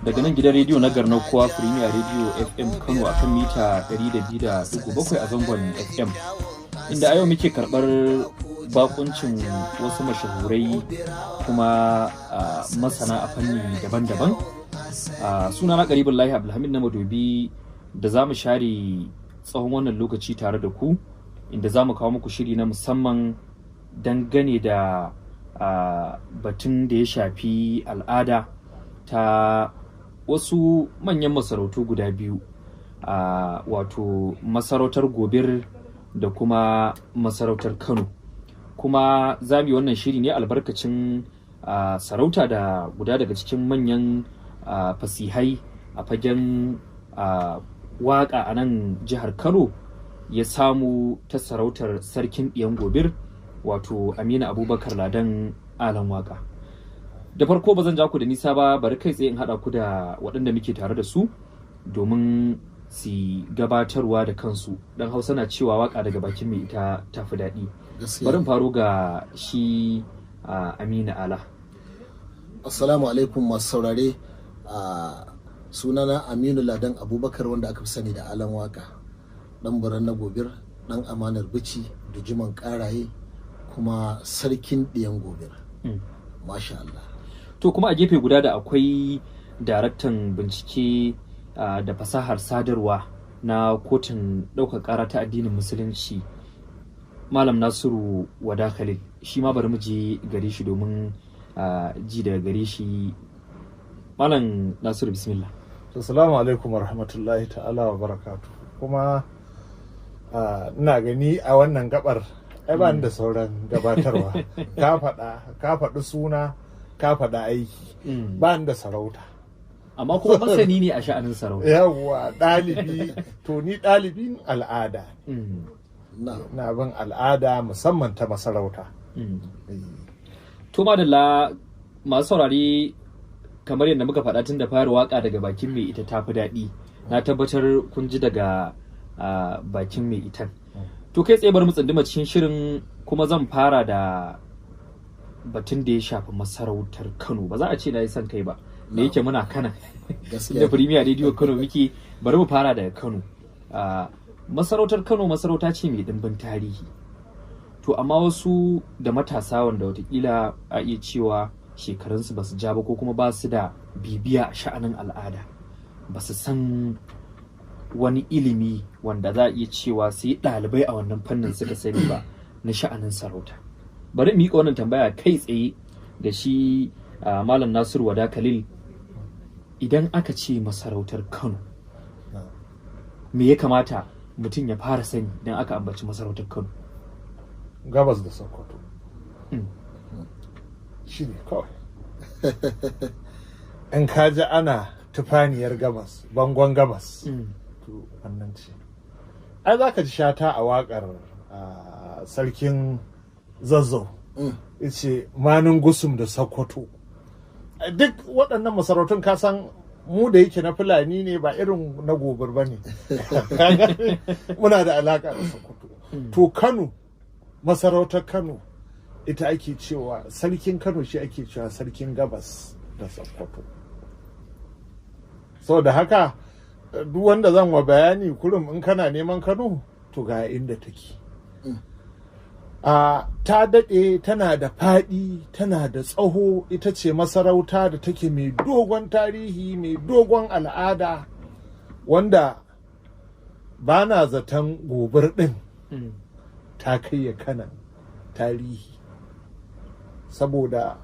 daga nan gidan rediyo na Garnar Kowa Premier Radio FM Kano a kan mita 102.7 a zangon FM, inda a yau muke karɓar bakuncin wasu mashahurai kuma masana a fanni daban-daban. Suna na Qaribullahi Abdulhamid na Madobi, da za mu share tsawon wannan lokaci tare da ku, inda za mu kawo muku shiri na musamman dangane da batun da ya shafi al'ada ta wasu manyan masarautu guda biyu, wato masarautar Gobir da kuma masarautar Kano. Kuma za mu yi wannan shiri ne albarkacin sarauta da guda daga cikin manyan fasihai a fagen waƙa a nan jihar Kano ya samu ta sarautar sarkin ɗiyan Gobir, wato Aminu Abubakar Ladan Alan Waka. Da farko ba zan ja ku da nisa ba, bari kai tsaye in haɗa ku da waɗanda muke tare da su domin su gabatarwa da kansu. Dan Hausa na cewa waka daga bakin mai ita tafi daɗi. Bari faro ga shi Aminu Ala. Assalamu alaikum masu saurare. Sunana Aminu Ladan Abubakar, wanda aka fi sani da Alan Waka, ɗan buran na Gobir, ɗan amanar bici da jiman ƙaraye, kuma sarkin ɗiyan Gobir. Masha Allah. To kuma a gefe guda da akwai daraktan bincike da fasahar sadarwa na kotun ɗaukar ƙara ta addinin musulunci, Malam Nasiru Wada Khalil. Shi ma bari mu je gare shi domin ji daga gare shi. Malam Nasiru, bismillah. Assalamu alaikum warahmatullahi ta'ala wa barakatu. Kuma ina gani a wannan gabar ai ba da sauran gabatarwa. ka faɗi suna, ka faɗi aiki, ba da sarauta. Amma kuma masani ne a sha'anin sarauta. Yawwa, ɗalibi, to ni ɗalibin al'ada. Na bin al'ada musamman ta masarauta. To madalla, masu saurari, kamar yadda muka faɗa tun da fara waka daga bakin mai ita tafi daɗi, na tabbatar kun ji daga bakin mai ita. To kai tsaye bar mu tsunduma cikin shirin, kuma zan fara da batun da ya shafi masarautar Kano. Ba za a ce na yi son kai ba, da yake muna Kano da Premier Radio Kano muke. Bari mu fara daga Kano. Masarautar Kano masarauta ce mai ɗimbin tarihi. To amma wasu da matasa wanda watakila a iya cewa shekarunsu ba su ja ba, ko kuma ba su da bibiya a sha'anin al'ada, ba su san wani ilimi wanda za a iya cewa sai ɗalibai a wannan fannin suka sani ba na sha'anin sarauta. Bari mu yi wannan tambaya kai tsaye da shi Malam Nasiru Wada Khalil. Idan aka ce masarautar Kano, me ya kamata mutum ya fara sani idan aka ambaci masarautar Kano? Gabas da Sokoto. Shi ne kawai. In ka ji ana tufaniyar gabas, bangon gabas, to wannan ce. Ai za ka ji Shata a waƙar sarkin Zazzau, ce manin gusum da Sokoto. Duk waɗannan masarautun ka san mu da yake na Fulani ne, ba irin na Gobir ba ne. Muna da alaƙa da Sokoto. To Kano, masarautar Kano, ita ake cewa sarkin Kano, shi ake cewa sarkin gabas da Sokoto. Saboda haka duk wanda zan wa bayani kurum, in kana neman Kano, to ga inda take. Ta daɗe, tana da faɗi, tana da tsaho. Ita ce masarauta da take mai dogon tarihi, mai dogon al'ada, wanda ba na zaton Gobir ɗin ta kai ya Kanan tarihi, saboda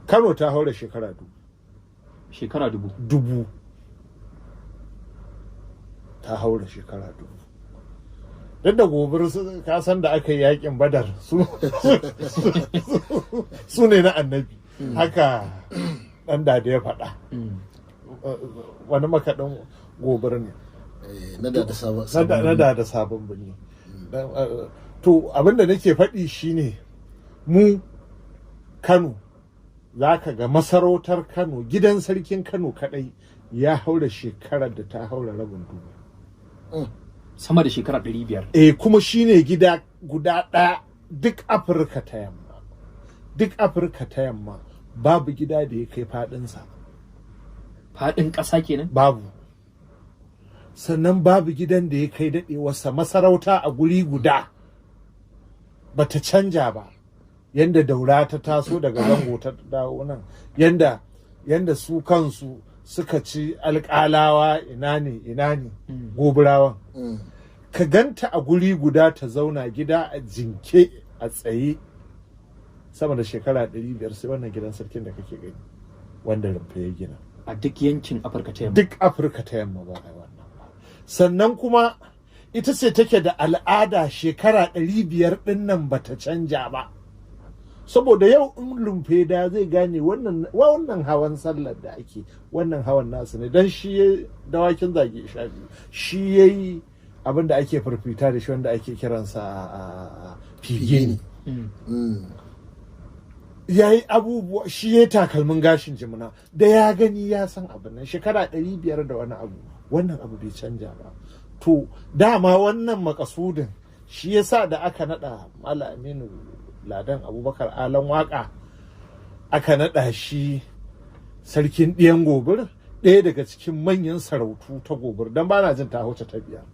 Kano ta haura shekara dubu. Ta haura shekara dubu. Duk da Gobir, ka san da aka yi yakin Badar, su ne na Annabi. Haka ɗan da ya faɗa. Wani makaɗin Gobir ne. Na da sabon birni. To abinda nake faɗi shine, mu Kano, za ka ga masarautar Kano, gidan sarkin Kano kaɗai ya haura shekarar da ta haura rabin duniya. Sama da shekara 500. Kuma shine gida guda ɗaya duk Afirka ta yamma. Duk Afirka ta yamma babu gida da ya kai faɗinsa. faɗin ƙasa kenan babu. Sannan babu gidan da ya kai daɗewarsa masarauta a guri guda bata canja ba, yanda Daura ta taso daga Zango ta dawo nan, yanda su kansu suka ci alƙalawa ina ne Gobirawan. Ka ganta a guri guda ta zauna gida a jinke a tsaye sama da shekara 500 sai wannan gidan sarkin da kake gani wanda Rumfa ya gina a duk yankin Afirka ta Yamma. Duk Afirka ta Yamma ba a wannan. Sannan kuma ita ce take da al'ada shekara 500 ɗin nan bata canja ba. Saboda yau in Rumfe da zai gane wannan hawan sallar da ake, wannan hawan nasu ne, don shi ya dawakin zage sha biyu, shi ya yi abin da ake farfita da shi wanda ake kiransa a figeni. Ya yi abubuwa, shi ya takalmin gashin jimina da ya gani ya san abin nan shekara 500 da wani abu, wannan abu bai canja ba. To dama wannan makasudin shi yasa da aka nada Malam Aminu Ladan Abubakar Alan Waka aka naɗa shi sarkin ɗiyan Gobir, ɗaya daga cikin manyan sarautu ta Gobir, don ba na jin ta wuce ta biyar.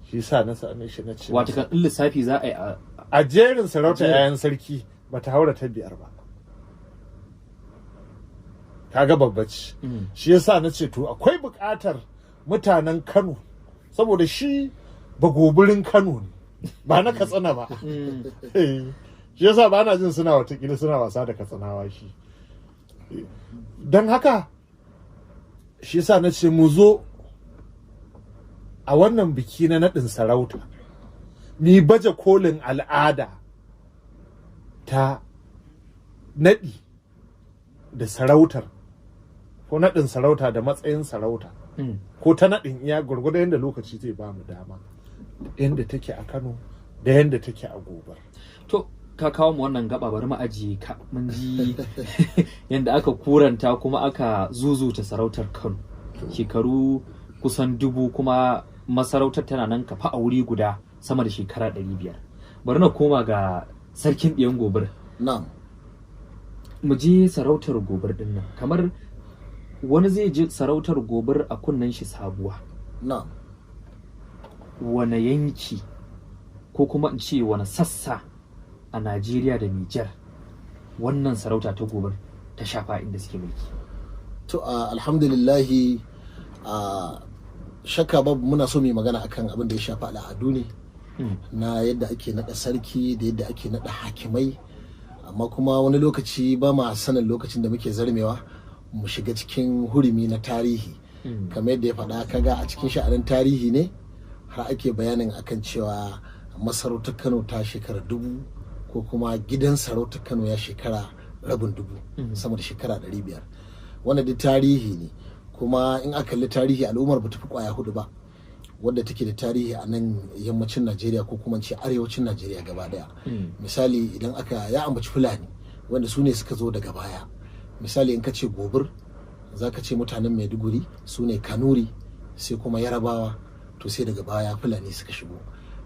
Shi sa na same shi na ce wata kan lissafi za a yi a jerin sarauta yayan sarki ba ta haura ta biyar ba, kaga babbaci. Shi yasa na ce to akwai buƙatar mutanen Kano, saboda shi ba Gobirin Kano ne ba na Katsina ba. Shi yasa ba na jin suna watakila suna wasa da Katsinawa shi. Don haka shi yasa na ce mu zo a wannan biki na naɗin sarauta mi baje kolin al'ada ta naɗi da sarautar, ko naɗin sarauta da matsayin sarauta, ko ta naɗin iya gwargwado yadda lokaci zai ba mu dama, yadda take a Kano da yadda take a Gobar. To ka kawo mu wannan gaba, bari mu ajiye ka, mun ji yadda aka kuranta kuma aka zuzuta sarautar Kano shekaru kusan 1000, kuma masarautar tana nan kafa a wuri guda sama da shekara 500. Bari na koma ga sarkin ɗiyan Gobir. Na'am. Mu je sarautar Gobir din nan, kamar wani zai ji sarautar Gobir a kunnen shi sabuwa. Na'am. Wane yanki ko kuma in ce wane sassa a Najeriya da Nijar wannan sarauta ta Gobir ta shafa inda suke mulki? To alhamdulillahi, shakka babu muna so mu magana akan abin da ya shafi al'adu ne na yadda ake naɗa sarki da yadda ake naɗa hakimai, amma kuma wani lokaci ba ma sanin lokacin da muke zarmewa mu shiga cikin hurumi na tarihi. Kamar yadda ya faɗa, kaga a cikin sha'anin tarihi ne har ake bayanin akan cewa masarautar Kano ta shekara 1000, ko kuma gidan sarautar Kano ya shekara rabin 1000, sama da shekara 500. Wannan duk tarihi ne, kuma in aka kalli tarihi al'ummar ba ta fi kwaya 4 ba wadda take da tarihi a nan yammacin Najeriya ko kuma ce arewacin Najeriya gaba daya. Misali idan aka ya ambaci Fulani wanda su ne suka zo daga baya, misali in ka ce Gobir za ka ce mutanen Maiduguri, su ne Kanuri, sai kuma Yarabawa, to sai daga baya Fulani suka shigo.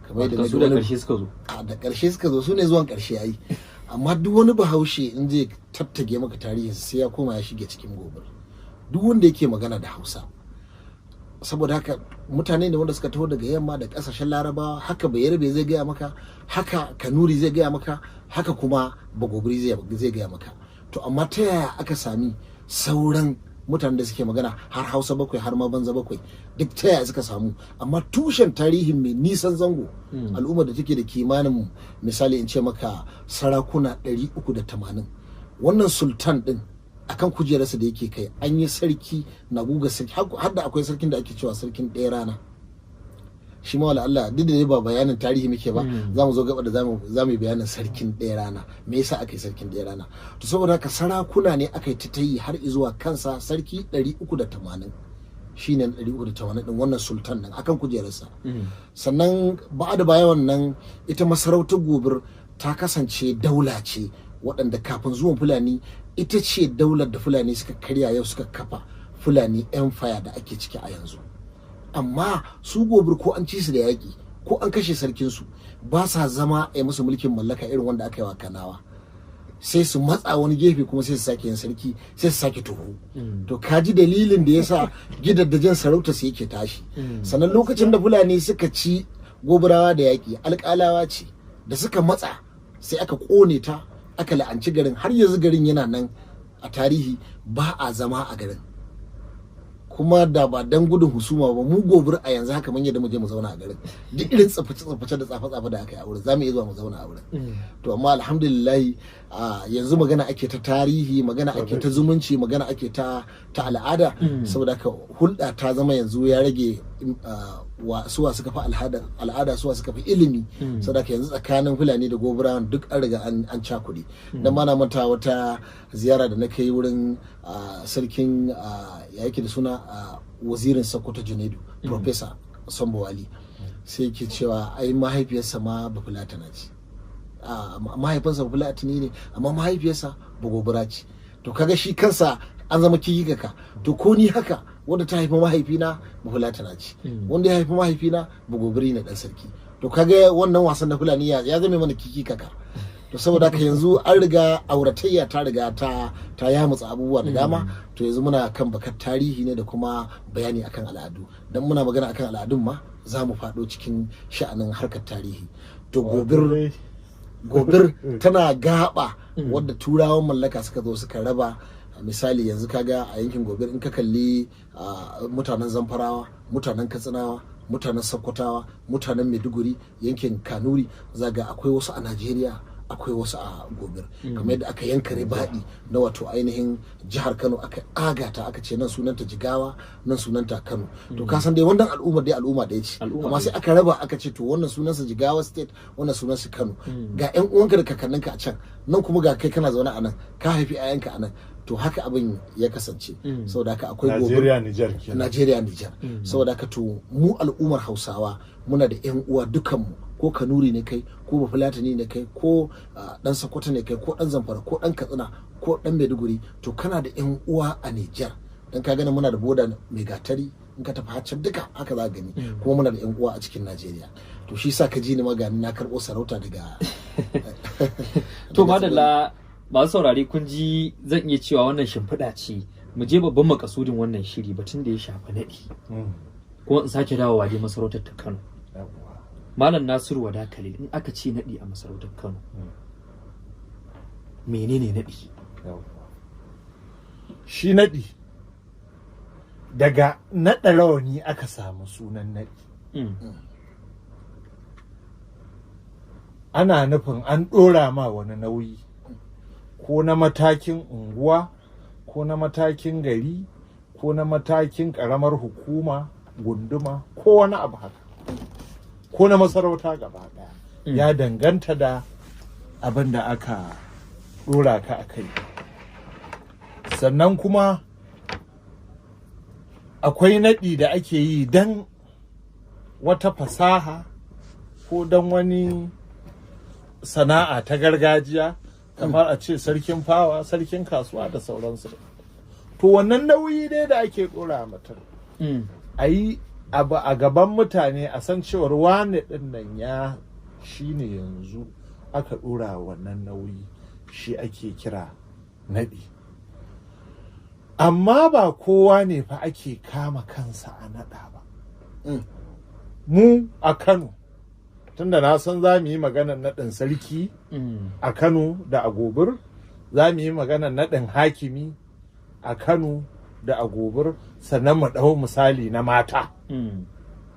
Kamar yadda su da ƙarshe suka zo. Da ƙarshe suka zo, su ne zuwan ƙarshe yayi. Amma duk wani Bahaushe in zai tattage maka tarihi sai ya koma ya shige cikin Gobir. Duk wanda yake magana da Hausa, saboda haka mutane da wanda suka taho daga yamma da kasashen Larabawa, haka Bayarbe zai gaya maka, haka Kanuri zai gaya maka, haka kuma Bagobiri zai gaya maka. To amma ta yaya aka sami sauran mutanen da suke magana har Hausa bakwai har ma banza bakwai, duk ta yaya suka samu? Amma tushen tarihin mai nisan zango, al'ummar da take da kimanin misali in ce maka sarakuna 380, wannan sultan din akan kujerarsa da yake kai an yi sarki na guga sarki, har da akwai sarkin da ake cewa sarkin ɗaya rana. Shi ma wala Allah, duk da ba bayanin tarihi muke ba, za mu zo gaba da za mu yi bayanin sarkin ɗaya rana, me yasa aka yi sarkin ɗaya rana. To saboda haka sarakuna ne aka yi ta yi har zuwa kansa sarki 380, shine 380 din wannan sultan din akan kujerarsa. Sannan ba da baya wannan, ita masarautar Gobir ta kasance daula ce waɗanda kafin zuwan Fulani ita ce daular da Fulani suka karya yau suka kafa Fulani Empire da ake ciki a yanzu. Amma su Gobir ko an ci su da yaƙi ko an kashe sarkinsu ba sa zama a musu mulkin mallaka irin wanda aka yi wa Kanawa. sai su matsa wani gefe kuma sai su sake yin sarki sai su sake tuhu to kaji dalilin da yasa gidajen sarauta su yake tashi sannan lokacin da Fulani suka ci Gobirawa da yaƙi alƙalawa ce da suka matsa sai aka ƙone ta aka la'anci garin har yanzu garin yana nan a tarihi ba a zama a garin kuma da ba dan gudun husuma ba mu Gobir a yanzu haka mun yadda mu je mu zauna a garin duk irin tsaface da tsafe da aka yi a wurin zamu iya zuwa mu zauna a wurin to amma alhamdulillah yanzu magana ake ta tarihi magana ake ta zumunci magana ake ta al'ada saboda haka hulɗa ta zama yanzu ya rage suwa suka fi al'ada suwa suka fi ilimi saboda haka yanzu tsakanin Fulani da Gobirawan duk an riga an cakuɗe dan ma na manta wata ziyara da na kai wurin sarkin ya yake da suna wazirin Sokoto Junaidu Professor Sambo Wali sai yake cewa ai mahaifiyarsa ma Bafulatana ce mahaifinsa Bafulatani ne amma mahaifiyarsa Bagobira ce to kaga shi kansa an zama kikika to ko ni haka wanda ta haifi mahaifina Bafulatana ce wanda ya haifi mahaifina Bagobiri ne dan sarki to kaga wannan wasan na Fulani ya zame mana kikika to saboda haka yanzu an riga auratayya ta riga ta yamutsa abubuwa da dama to yanzu muna kan bakar tarihi ne da kuma bayani akan al'adu dan muna magana akan al'adun ma za mu faɗo cikin sha'anin harkar tarihi to gobir tana gaba wadda turawan mallaka suka zo suka raba misali yanzu kaga a yankin Gobir in ka kalli mutanen Zamfarawa mutanen Katsinawa mutanen Sokotawa mutanen Maiduguri yankin Kanuri zaga akwai wasu a Najeriya akwai wasu a Gobir kamar yadda aka yanka ribaɗi na wato ainihin jihar Kano aka agata aka ce nan sunanta Jigawa nan sunanta Kano to ka san dai wannan al'umma ɗaya ce amma sai aka raba aka ce to wannan sunansa Jigawa state wannan sunansa Kano ga ƴan uwanka da kakanninka a can nan kuma ga kai kana zaune a nan ka haifi ƴaƴanka a nan to haka abin ya kasance saboda haka akwai Najeriya Nijar saboda haka to mu al'ummar Hausawa muna da ƴan uwa dukanmu ko Kanuri ne kai ko Bafulatani ne kai ko dan Sokoto ne kai ko dan Zamfara ko dan Katsina ko dan Maiduguri to kana da ƴan uwa a Nijar dan ka gani muna da boda mai gatari in ka tafi haccan duka haka za gani kuma muna da ƴan uwa a cikin Najeriya to shi sa ka ji ni magani na karɓo sarauta daga to madalla masu saurare kun ji zan iya cewa wannan shimfiɗa ce mu je babban makasudin wannan shiri batun da ya shafi naɗi kuma in sake dawowa dai masarautar ta Kano Malam Nasiru Wada Khalil in aka ce naɗi a masarautar Kano menene naɗi shi naɗi daga naɗa rawani aka samu sunan naɗi ana nufin an ɗora ma wani nauyi ko na matakin unguwa ko na matakin gari ko na matakin ƙaramar hukuma gunduma ko wani abu haka ko na masarauta gaba ɗaya ya danganta da abin da aka ɗora ka a kai sannan kuma akwai naɗi da ake yi don wata fasaha ko don wani sana'a ta gargajiya kamar a ce sarkin fawa sarkin kasuwa da sauransu to wannan nauyi dai da ake ɗora mutum a yi abu a gaban mutane a san cewar wane ɗin nan ya shi ne yanzu aka ɗora wannan nauyi shi ake kira naɗi amma ba kowa ne fa ake kama kansa a naɗa ba mu a Kano tunda na san za mu yi maganar naɗin sarki a Kano da a Gobir za mu yi maganar naɗin hakimi a Kano da a Gobir sannan mu ɗau misali na mata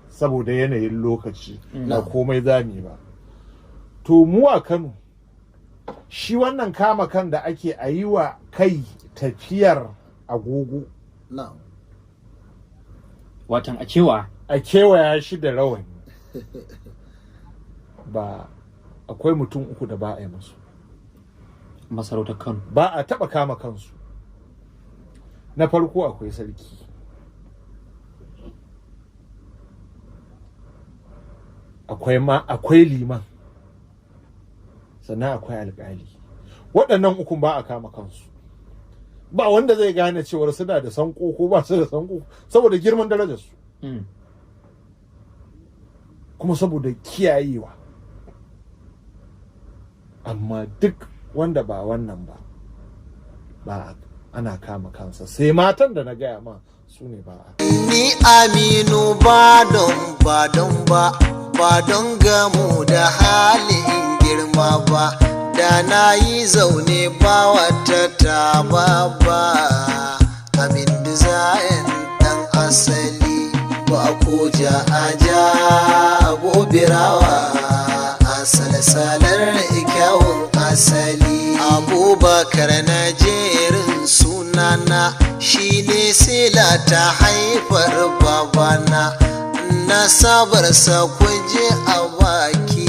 saboda yanayin lokaci na komai za mu yi ba to mu a Kano shi wannan kama kan da ake a yi wa kai tafiyar agogo watan a kewaya shi da rawani ba akwai mutum uku da ba a yi musu masarautar Kano ba a taba kama kansu na farko akwai sarki akwai liman sannan akwai alƙali waɗannan ukun ba a kama kansu ba wanda zai gane cewar suna da sanko ko ba su da sanko saboda girman darajarsu kuma saboda kiyayewa amma duk wanda ba wannan ba ana kama kansa, sai matan da na gaya ma su ne ba ni Aminu ba don gamu da halin girma ba, da na yi zaune ba wata taba ba. Amin Design dan asali ba ko aja gobirawa asalasalar kyawun asali. Abubakar na jerin sunana shine sila ta haifar babana, nasabarsa kuje a baki